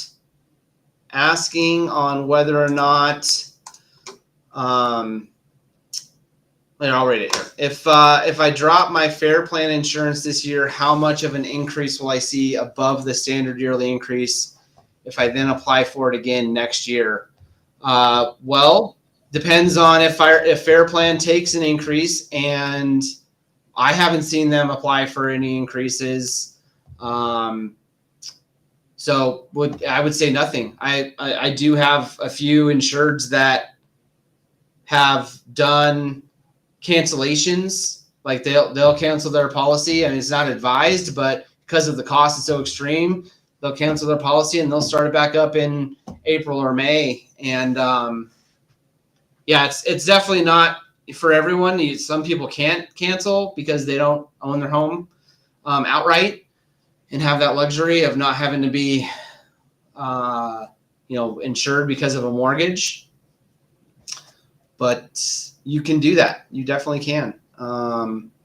S2: asking on whether or not, I'll read it here. If I drop my fair plan insurance this year, how much of an increase will I see above the standard yearly increase if I then apply for it again next year? Well, depends on if fair plan takes an increase, and I haven't seen them apply for any increases. So I would say nothing. I do have a few insureds that have done cancellations, like they'll cancel their policy. I mean, it's not advised, but because of the cost is so extreme, they'll cancel their policy and they'll start it back up in April or May. And yeah, it's definitely not for everyone. Some people can't cancel because they don't own their home outright and have that luxury of not having to be insured because of a mortgage. But you can do that. You definitely can.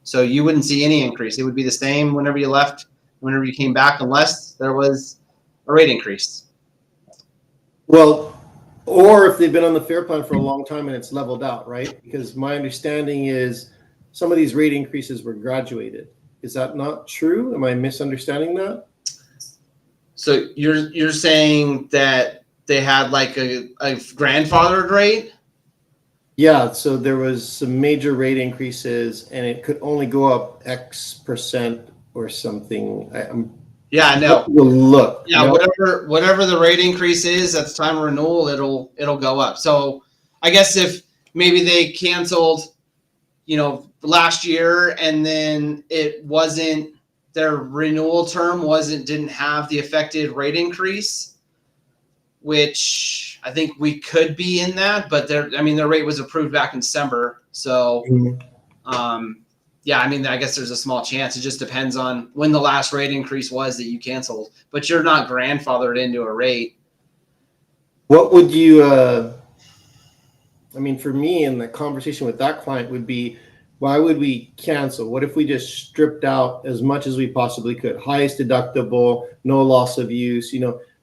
S2: So you wouldn't see any increase. It would be the same whenever you left, whenever you came back, unless there was a rate increase.
S1: Well, or if they've been on the fair plan for a long time and it's leveled out, right? Because my understanding is some of these rate increases were graduated. Is that not true? Am I misunderstanding that?
S2: So you're saying that they had like a grandfathered rate?
S1: Yeah, so there was some major rate increases, and it could only go up X% or something.
S2: Yeah, no.
S1: We'll look.
S2: Yeah,
S1: no?
S2: whatever the rate increase is at the time of renewal, it'll go up. So I guess if maybe they canceled, last year, and then it wasn't, their renewal term didn't have the affected rate increase, which I think we could be in that, but their rate was approved back in December. So, yeah, I guess there's a small chance. It just depends on when the last rate increase was that you canceled, but you're not grandfathered into a rate.
S1: What would you, for me, in the conversation with that client would be, why would we cancel? What if we just stripped out as much as we possibly could? Highest deductible, no loss of use,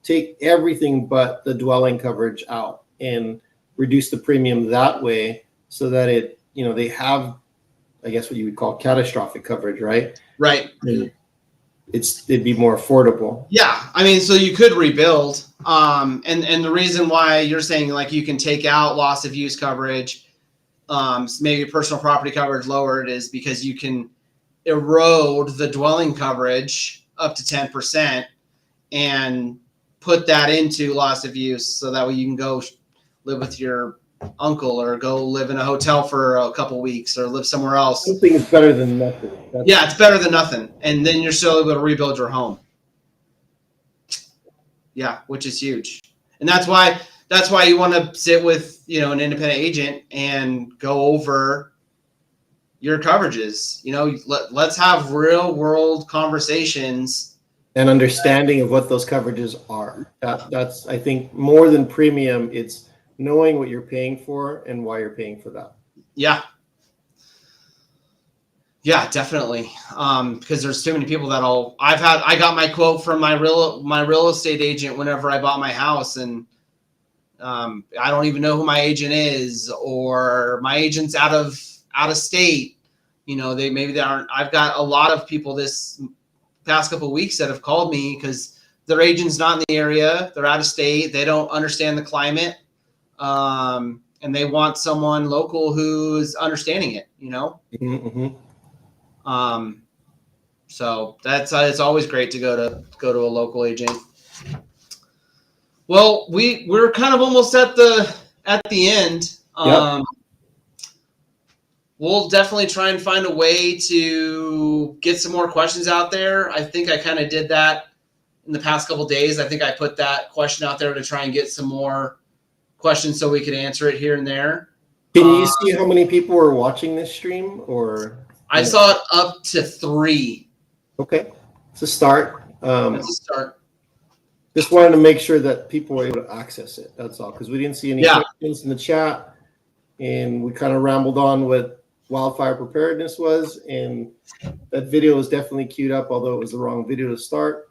S1: take everything but the dwelling coverage out and reduce the premium that way so that they have, I guess, what you would call catastrophic coverage, right?
S2: Right.
S1: And it'd be more affordable.
S2: Yeah. So you could rebuild. And the reason why you're saying like you can take out loss of use coverage, maybe personal property coverage lowered, is because you can erode the dwelling coverage up to 10% and put that into loss of use, so that way you can go live with your uncle or go live in a hotel for a couple weeks or live somewhere else.
S1: Something is better than nothing.
S2: Yeah, it's better than nothing. And then you're still able to rebuild your home. Yeah, which is huge. And that's why you want to sit with, an independent agent and go over your coverages. Let's have real world conversations
S1: and understanding of what those coverages are. That's, I think, more than premium. It's knowing what you're paying for and why you're paying for that.
S2: Yeah. Yeah, definitely. Because there's too many people I got my quote from my real estate agent whenever I bought my house, and I don't even know who my agent is, or my agent's out of state. They aren't. I've got a lot of people this past couple of weeks that have called me because their agent's not in the area, they're out of state, they don't understand the climate, and they want someone local who's understanding it. So that's it's always great to go to a local agent. Well, we're kind of almost at the end.
S1: Yep.
S2: We'll definitely try and find a way to get some more questions out there. I think I kind of did that in the past couple of days. I think I put that question out there to try and get some more questions so we could answer it here and there.
S1: Can you see how many people are watching this stream? Or
S2: I saw it up to 3.
S1: Okay, it's a start.
S2: That's a start.
S1: Just wanted to make sure that people were able to access it. That's all, because we didn't see any questions in the chat, and we kind of rambled on what wildfire preparedness was, and that video was definitely queued up, although it was the wrong video to start.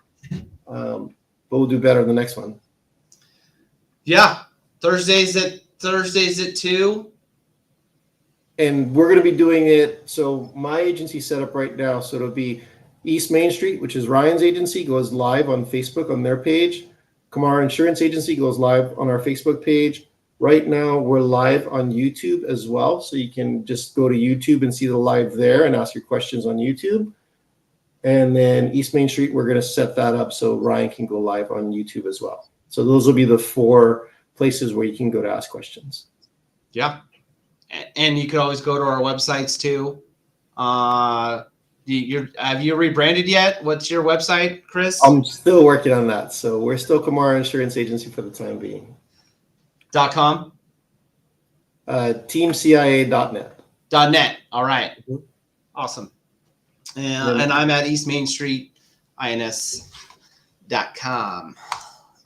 S1: But we'll do better in the next one.
S2: Yeah, Thursdays at 2.
S1: And we're going to be doing it. So my agency set up right now. So it'll be East Main Street, which is Ryan's agency, goes live on Facebook on their page. Kamara Insurance Agency goes live on our Facebook page. Right now, we're live on YouTube as well. So you can just go to YouTube and see the live there and ask your questions on YouTube. And then East Main Street, we're going to set that up so Ryan can go live on YouTube as well. So those will be the 4 places where you can go to ask questions.
S2: Yeah. And you could always go to our websites too. Have you rebranded yet? What's your website, Chris?
S1: I'm still working on that. So we're still Kamara Insurance Agency for the time being.
S2: .com?
S1: TeamCIA.net.
S2: .net. All right.
S1: Mm-hmm.
S2: Awesome. And I'm at East Main Street, INS.com.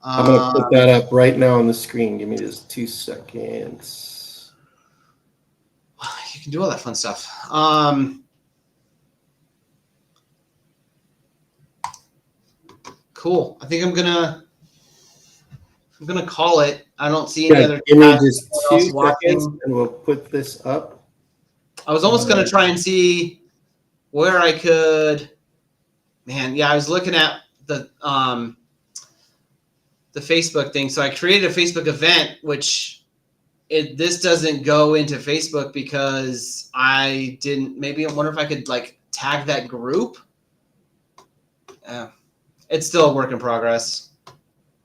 S1: I'm going to put that up right now on the screen. Give me just 2 seconds.
S2: You can do all that fun stuff. Cool. I think I'm gonna call it. I don't see any other.
S1: Give me just 2 seconds, and we'll put this up.
S2: I was almost gonna try and see where I could. Man, yeah, I was looking at the Facebook thing. So I created a Facebook event, which this doesn't go into Facebook because I didn't. Maybe I wonder if I could like tag that group. It's still a work in progress.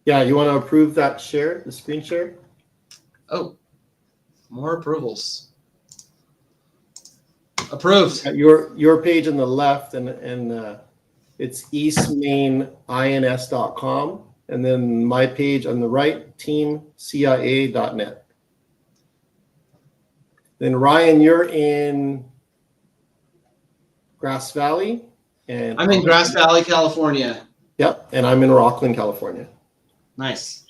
S1: Yeah, you want to approve that share, the screen share?
S2: Oh, more approvals. Approved.
S1: Your page on the left, and it's eastmainins.com, and then my page on the right, teamcia.net. Then Ryan, you're in Grass Valley, and
S2: I'm in Grass Valley, California.
S1: Yep, and I'm in Rockland, California.
S2: Nice.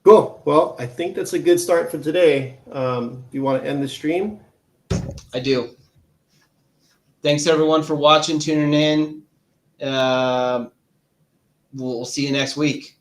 S1: Cool. Well, I think that's a good start for today. Do you want to end the stream?
S2: I do. Thanks everyone for watching, tuning in. We'll see you next week.